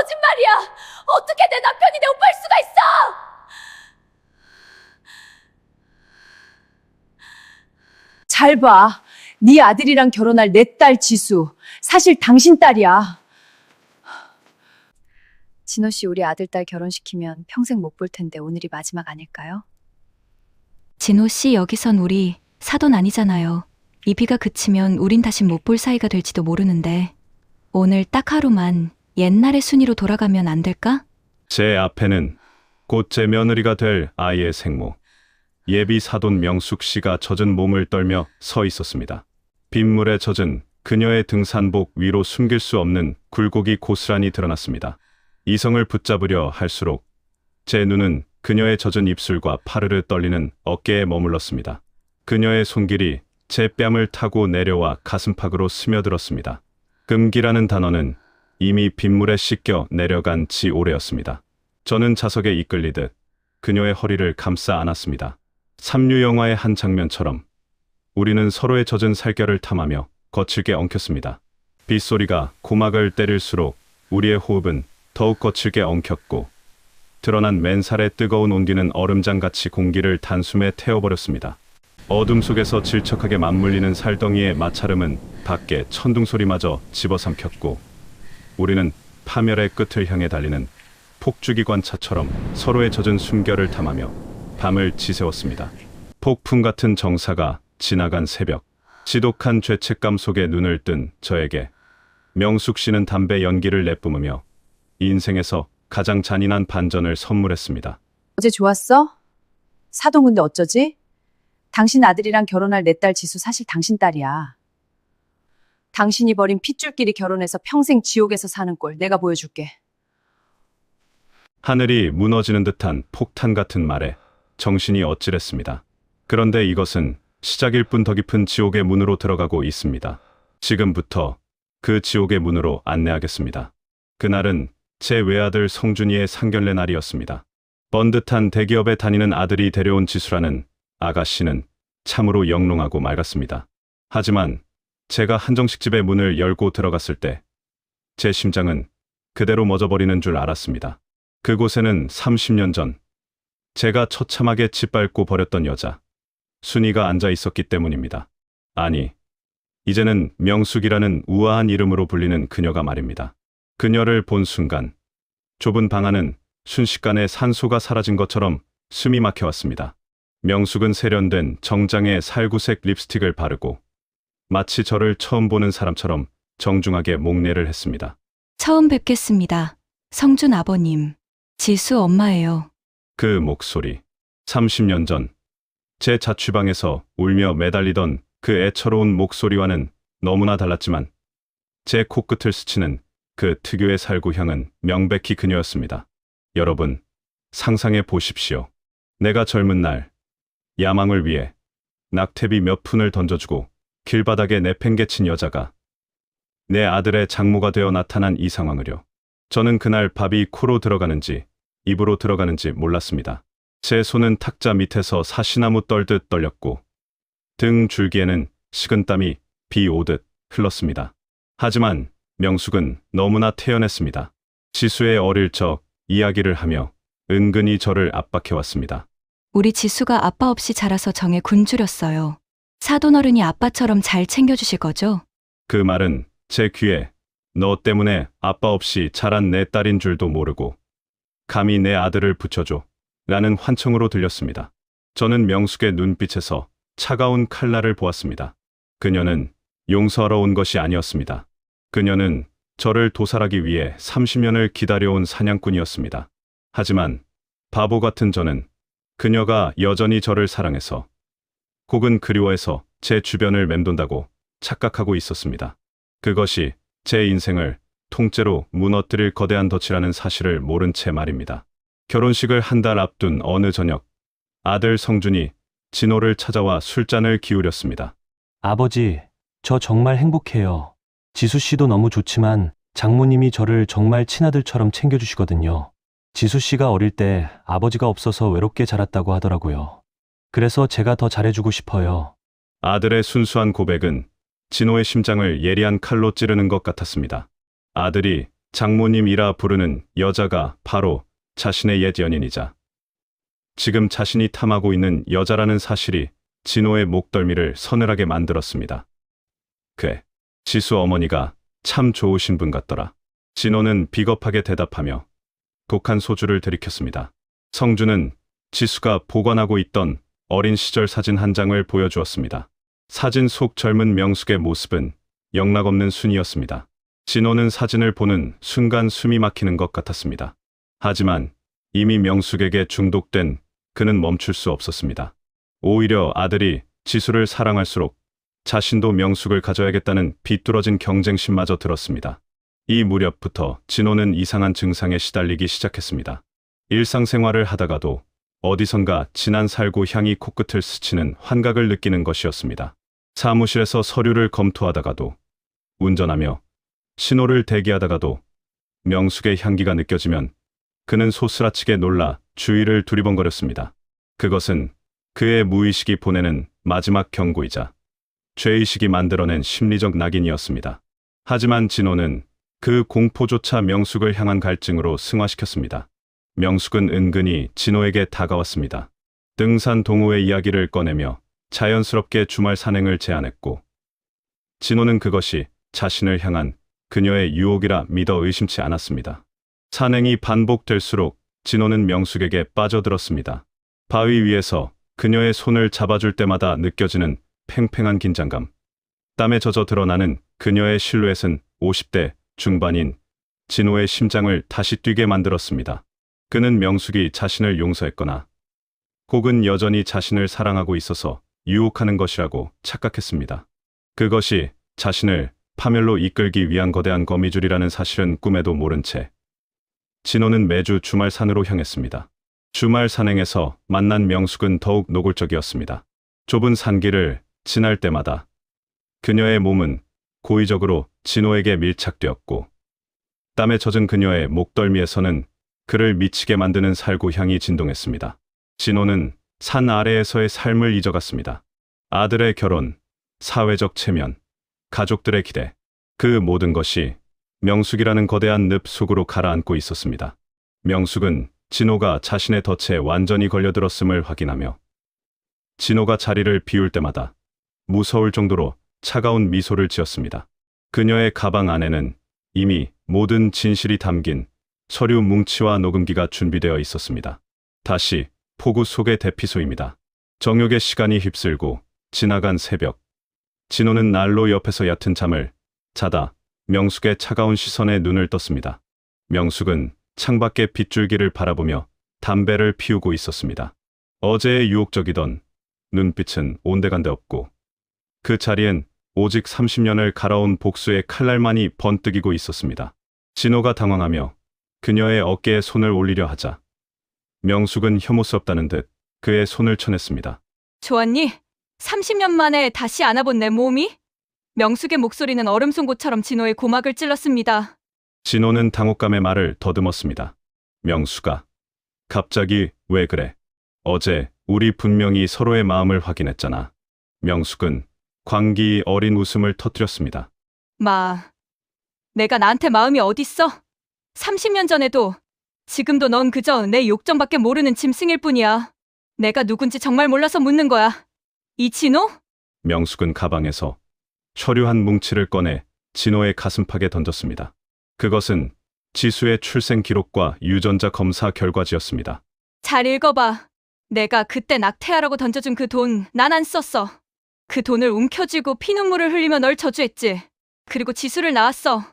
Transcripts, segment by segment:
거짓말이야! 어떻게 내 남편이 내 오빠일 수가 있어! 잘 봐. 네 아들이랑 결혼할 내 딸 지수. 사실 당신 딸이야. 진호 씨, 우리 아들, 딸 결혼시키면 평생 못 볼 텐데 오늘이 마지막 아닐까요? 진호 씨, 여기선 우리 사돈 아니잖아요. 이 비가 그치면 우린 다시 못 볼 사이가 될지도 모르는데 오늘 딱 하루만 옛날의 순위로 돌아가면 안 될까? 제 앞에는 곧 제 며느리가 될 아이의 생모, 예비 사돈 명숙 씨가 젖은 몸을 떨며 서 있었습니다. 빗물에 젖은 그녀의 등산복 위로 숨길 수 없는 굴곡이 고스란히 드러났습니다. 이성을 붙잡으려 할수록 제 눈은 그녀의 젖은 입술과 파르르 떨리는 어깨에 머물렀습니다. 그녀의 손길이 제 뺨을 타고 내려와 가슴팍으로 스며들었습니다. 금기라는 단어는 이미 빗물에 씻겨 내려간 지 오래였습니다. 저는 자석에 이끌리듯 그녀의 허리를 감싸 안았습니다. 삼류 영화의 한 장면처럼 우리는 서로의 젖은 살결을 탐하며 거칠게 엉켰습니다. 빗소리가 고막을 때릴수록 우리의 호흡은 더욱 거칠게 엉켰고 드러난 맨살의 뜨거운 온기는 얼음장같이 공기를 단숨에 태워버렸습니다. 어둠 속에서 질척하게 맞물리는 살덩이의 마찰음은 밖에 천둥소리마저 집어삼켰고 우리는 파멸의 끝을 향해 달리는 폭주기관차처럼 서로의 젖은 숨결을 탐하며 밤을 지새웠습니다. 폭풍 같은 정사가 지나간 새벽, 지독한 죄책감 속에 눈을 뜬 저에게 명숙 씨는 담배 연기를 내뿜으며 인생에서 가장 잔인한 반전을 선물했습니다. 어제 좋았어? 사돈 근데 어쩌지? 당신 아들이랑 결혼할 내 딸 지수 사실 당신 딸이야. 당신이 버린 핏줄끼리 결혼해서 평생 지옥에서 사는 꼴 내가 보여줄게. 하늘이 무너지는 듯한 폭탄 같은 말에 정신이 어찌랬습니다. 그런데 이것은 시작일 뿐 더 깊은 지옥의 문으로 들어가고 있습니다. 지금부터 그 지옥의 문으로 안내하겠습니다. 그날은 제 외아들 성준이의 상견례 날이었습니다. 번듯한 대기업에 다니는 아들이 데려온 지수라는 아가씨는 참으로 영롱하고 맑았습니다. 하지만 제가 한정식집의 문을 열고 들어갔을 때 제 심장은 그대로 멎어버리는 줄 알았습니다. 그곳에는 30년 전 제가 처참하게 짓밟고 버렸던 여자 순이가 앉아 있었기 때문입니다. 아니, 이제는 명숙이라는 우아한 이름으로 불리는 그녀가 말입니다. 그녀를 본 순간 좁은 방 안은 순식간에 산소가 사라진 것처럼 숨이 막혀왔습니다. 명숙은 세련된 정장에 살구색 립스틱을 바르고 마치 저를 처음 보는 사람처럼 정중하게 목례를 했습니다. 처음 뵙겠습니다. 성준 아버님. 지수 엄마예요. 그 목소리, 30년 전 제 자취방에서 울며 매달리던 그 애처로운 목소리와는 너무나 달랐지만 제 코끝을 스치는 그 특유의 살구향은 명백히 그녀였습니다. 여러분, 상상해 보십시오. 내가 젊은 날 야망을 위해 낙태비 몇 푼을 던져주고 길바닥에 내팽개친 여자가 내 아들의 장모가 되어 나타난 이 상황을요. 저는 그날 밥이 코로 들어가는지 입으로 들어가는지 몰랐습니다. 제 손은 탁자 밑에서 사시나무 떨듯 떨렸고 등 줄기에는 식은땀이 비 오듯 흘렀습니다. 하지만 명숙은 너무나 태연했습니다. 지수의 어릴 적 이야기를 하며 은근히 저를 압박해왔습니다. 우리 지수가 아빠 없이 자라서 정에 굶주렸어요. 사돈어른이 아빠처럼 잘 챙겨주실 거죠? 그 말은 제 귀에 너 때문에 아빠 없이 자란 내 딸인 줄도 모르고 감히 내 아들을 붙여줘 라는 환청으로 들렸습니다. 저는 명숙의 눈빛에서 차가운 칼날을 보았습니다. 그녀는 용서하러 온 것이 아니었습니다. 그녀는 저를 도살하기 위해 30년을 기다려온 사냥꾼이었습니다. 하지만 바보 같은 저는 그녀가 여전히 저를 사랑해서 혹은 그리워해서 제 주변을 맴돈다고 착각하고 있었습니다. 그것이 제 인생을 통째로 무너뜨릴 거대한 덫이라는 사실을 모른 채 말입니다. 결혼식을 한 달 앞둔 어느 저녁, 아들 성준이 진호를 찾아와 술잔을 기울였습니다. 아버지, 저 정말 행복해요. 지수 씨도 너무 좋지만 장모님이 저를 정말 친아들처럼 챙겨주시거든요. 지수 씨가 어릴 때 아버지가 없어서 외롭게 자랐다고 하더라고요. 그래서 제가 더 잘해주고 싶어요. 아들의 순수한 고백은 진호의 심장을 예리한 칼로 찌르는 것 같았습니다. 아들이 장모님이라 부르는 여자가 바로 자신의 옛 연인이자 지금 자신이 탐하고 있는 여자라는 사실이 진호의 목덜미를 서늘하게 만들었습니다. 그래, 지수 어머니가 참 좋으신 분 같더라. 진호는 비겁하게 대답하며 독한 소주를 들이켰습니다. 성주는 지수가 보관하고 있던 어린 시절 사진 한 장을 보여주었습니다. 사진 속 젊은 명숙의 모습은 영락없는 순이었습니다. 진호는 사진을 보는 순간 숨이 막히는 것 같았습니다. 하지만 이미 명숙에게 중독된 그는 멈출 수 없었습니다. 오히려 아들이 지수를 사랑할수록 자신도 명숙을 가져야겠다는 비뚤어진 경쟁심마저 들었습니다. 이 무렵부터 진호는 이상한 증상에 시달리기 시작했습니다. 일상생활을 하다가도 어디선가 진한 살구 향이 코끝을 스치는 환각을 느끼는 것이었습니다. 사무실에서 서류를 검토하다가도, 운전하며 신호를 대기하다가도 명숙의 향기가 느껴지면 그는 소스라치게 놀라 주위를 두리번거렸습니다. 그것은 그의 무의식이 보내는 마지막 경고이자 죄의식이 만들어낸 심리적 낙인이었습니다. 하지만 진호는 그 공포조차 명숙을 향한 갈증으로 승화시켰습니다. 명숙은 은근히 진호에게 다가왔습니다. 등산 동호회 이야기를 꺼내며 자연스럽게 주말 산행을 제안했고, 진호는 그것이 자신을 향한 그녀의 유혹이라 믿어 의심치 않았습니다. 산행이 반복될수록 진호는 명숙에게 빠져들었습니다. 바위 위에서 그녀의 손을 잡아줄 때마다 느껴지는 팽팽한 긴장감, 땀에 젖어 드러나는 그녀의 실루엣은 50대 중반인 진호의 심장을 다시 뛰게 만들었습니다. 그는 명숙이 자신을 용서했거나 혹은 여전히 자신을 사랑하고 있어서 유혹하는 것이라고 착각했습니다. 그것이 자신을 파멸로 이끌기 위한 거대한 거미줄이라는 사실은 꿈에도 모른 채 진호는 매주 주말 산으로 향했습니다. 주말 산행에서 만난 명숙은 더욱 노골적이었습니다. 좁은 산길을 지날 때마다 그녀의 몸은 고의적으로 진호에게 밀착되었고, 땀에 젖은 그녀의 목덜미에서는 그를 미치게 만드는 살구 향이 진동했습니다. 진호는 산 아래에서의 삶을 잊어갔습니다. 아들의 결혼, 사회적 체면, 가족들의 기대, 그 모든 것이 명숙이라는 거대한 늪 속으로 가라앉고 있었습니다. 명숙은 진호가 자신의 덫에 완전히 걸려들었음을 확인하며 진호가 자리를 비울 때마다 무서울 정도로 차가운 미소를 지었습니다. 그녀의 가방 안에는 이미 모든 진실이 담긴 서류 뭉치와 녹음기가 준비되어 있었습니다. 다시 폭우 속의 대피소입니다. 정욕의 시간이 휩쓸고 지나간 새벽, 진호는 난로 옆에서 얕은 잠을 자다 명숙의 차가운 시선에 눈을 떴습니다. 명숙은 창밖의 빗줄기를 바라보며 담배를 피우고 있었습니다. 어제의 유혹적이던 눈빛은 온데간데 없고, 그 자리엔 오직 30년을 갈아온 복수의 칼날만이 번뜩이고 있었습니다. 진호가 당황하며 그녀의 어깨에 손을 올리려 하자 명숙은 혐오스럽다는 듯 그의 손을 쳐냈습니다. 좋았니? 30년 만에 다시 안아본 내 몸이? 명숙의 목소리는 얼음 송곳처럼 진호의 고막을 찔렀습니다. 진호는 당혹감의 말을 더듬었습니다. 명숙아, 갑자기 왜 그래? 어제 우리 분명히 서로의 마음을 확인했잖아. 명숙은 광기 어린 웃음을 터뜨렸습니다. 내가 나한테 마음이 어딨어? 30년 전에도 지금도 넌 그저 내 욕정밖에 모르는 짐승일 뿐이야. 내가 누군지 정말 몰라서 묻는 거야. 이 진호? 명숙은 가방에서 서류 한 뭉치를 꺼내 진호의 가슴팍에 던졌습니다. 그것은 지수의 출생 기록과 유전자 검사 결과지였습니다. 잘 읽어봐. 내가 그때 낙태하라고 던져준 그 돈 난 안 썼어. 그 돈을 움켜쥐고 피눈물을 흘리며 널 저주했지. 그리고 지수를 낳았어.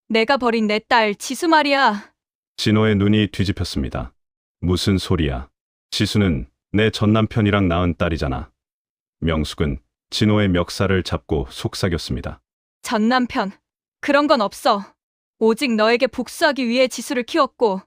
내가 버린 내 딸 지수 말이야. 진호의 눈이 뒤집혔습니다. 무슨 소리야? 지수는 내 전남편이랑 낳은 딸이잖아. 명숙은 진호의 멱살을 잡고 속삭였습니다. 전 남편. 그런 건 없어. 오직 너에게 복수하기 위해 지수를 키웠고,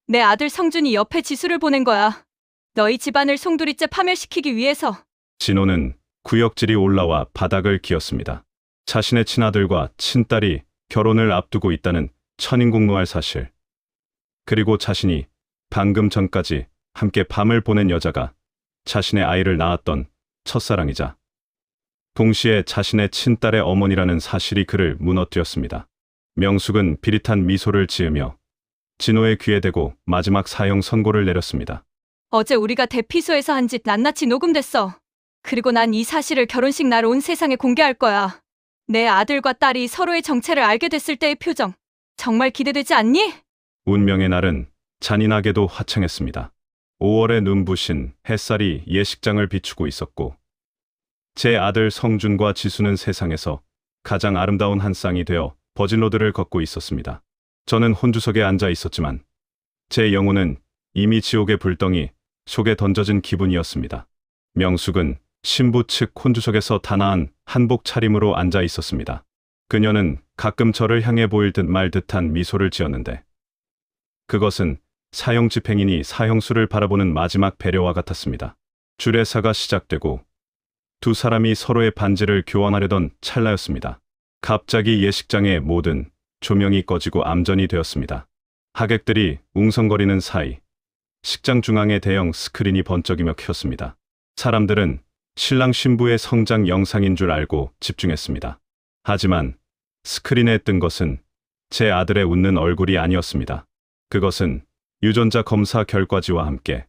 내 아들 성준이 옆에 지수를 보낸 거야. 너희 집안을 송두리째 파멸시키기 위해서. 진호는 구역질이 올라와 바닥을 기었습니다. 자신의 친아들과 친딸이 결혼을 앞두고 있다는 천인공노할 사실, 그리고 자신이 방금 전까지 함께 밤을 보낸 여자가 자신의 아이를 낳았던 첫사랑이자 동시에 자신의 친딸의 어머니라는 사실이 그를 무너뜨렸습니다. 명숙은 비릿한 미소를 지으며 진호의 귀에 대고 마지막 사형 선고를 내렸습니다. 어제 우리가 대피소에서 한 짓 낱낱이 녹음됐어. 그리고 난 이 사실을 결혼식 날 온 세상에 공개할 거야. 내 아들과 딸이 서로의 정체를 알게 됐을 때의 표정. 정말 기대되지 않니? 운명의 날은 잔인하게도 화창했습니다. 5월의 눈부신 햇살이 예식장을 비추고 있었고 제 아들 성준과 지수는 세상에서 가장 아름다운 한 쌍이 되어 버진로드를 걷고 있었습니다. 저는 혼주석에 앉아 있었지만 제 영혼은 이미 지옥의 불덩이 속에 던져진 기분이었습니다. 명숙은 신부 측 혼주석에서 단아한 한복 차림으로 앉아 있었습니다. 그녀는 가끔 저를 향해 보일 듯 말 듯한 미소를 지었는데 그것은 사형 집행인이 사형수를 바라보는 마지막 배려와 같았습니다. 주례사가 시작되고 두 사람이 서로의 반지를 교환하려던 찰나였습니다. 갑자기 예식장의 모든 조명이 꺼지고 암전이 되었습니다. 하객들이 웅성거리는 사이 식장 중앙에 대형 스크린이 번쩍이며 켰습니다. 사람들은 신랑 신부의 성장 영상인 줄 알고 집중했습니다. 하지만 스크린에 뜬 것은 제 아들의 웃는 얼굴이 아니었습니다. 그것은 유전자 검사 결과지와 함께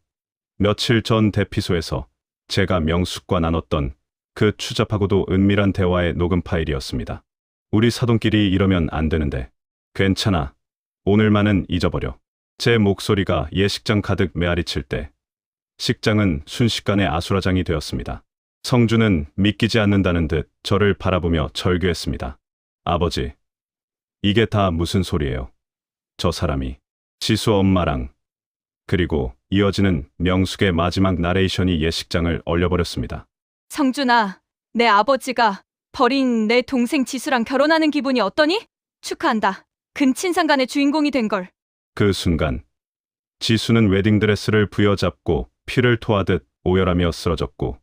며칠 전 대피소에서 제가 명숙과 나눴던 그 추잡하고도 은밀한 대화의 녹음 파일이었습니다. 우리 사돈끼리 이러면 안 되는데. 괜찮아. 오늘만은 잊어버려. 제 목소리가 예식장 가득 메아리칠 때 식장은 순식간에 아수라장이 되었습니다. 성주는 믿기지 않는다는 듯 저를 바라보며 절규했습니다. 아버지, 이게 다 무슨 소리예요? 저 사람이 지수 엄마랑 그리고 이어지는 명숙의 마지막 나레이션이 예식장을 얼려버렸습니다. 성준아, 내 아버지가 버린 내 동생 지수랑 결혼하는 기분이 어떠니? 축하한다. 근친상간의 주인공이 된 걸. 그 순간 지수는 웨딩드레스를 부여잡고 피를 토하듯 오열하며 쓰러졌고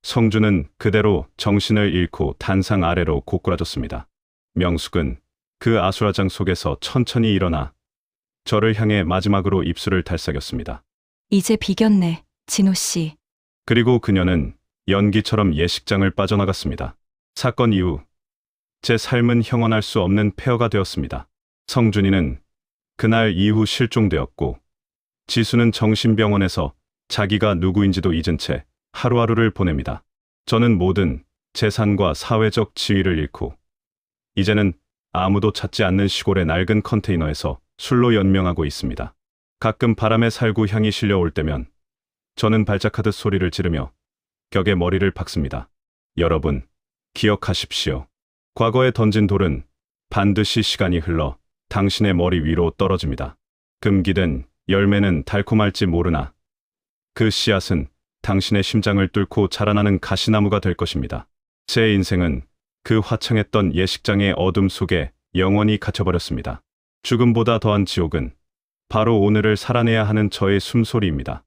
성주는 그대로 정신을 잃고 단상 아래로 고꾸라졌습니다. 명숙은 그 아수라장 속에서 천천히 일어나 저를 향해 마지막으로 입술을 달싹였습니다. 이제 비겼네, 진호 씨. 그리고 그녀는 연기처럼 예식장을 빠져나갔습니다. 사건 이후 제 삶은 형언할 수 없는 폐허가 되었습니다. 성준이는 그날 이후 실종되었고 지수는 정신병원에서 자기가 누구인지도 잊은 채 하루하루를 보냅니다. 저는 모든 재산과 사회적 지위를 잃고 이제는 아무도 찾지 않는 시골의 낡은 컨테이너에서 술로 연명하고 있습니다. 가끔 바람에 살구 향이 실려올 때면 저는 발작하듯 소리를 지르며 격에 머리를 박습니다. 여러분, 기억하십시오. 과거에 던진 돌은 반드시 시간이 흘러 당신의 머리 위로 떨어집니다. 금기된 열매는 달콤할지 모르나 그 씨앗은 당신의 심장을 뚫고 자라나는 가시나무가 될 것입니다. 제 인생은 그 화창했던 예식장의 어둠 속에 영원히 갇혀버렸습니다. 죽음보다 더한 지옥은 바로 오늘을 살아내야 하는 저의 숨소리입니다.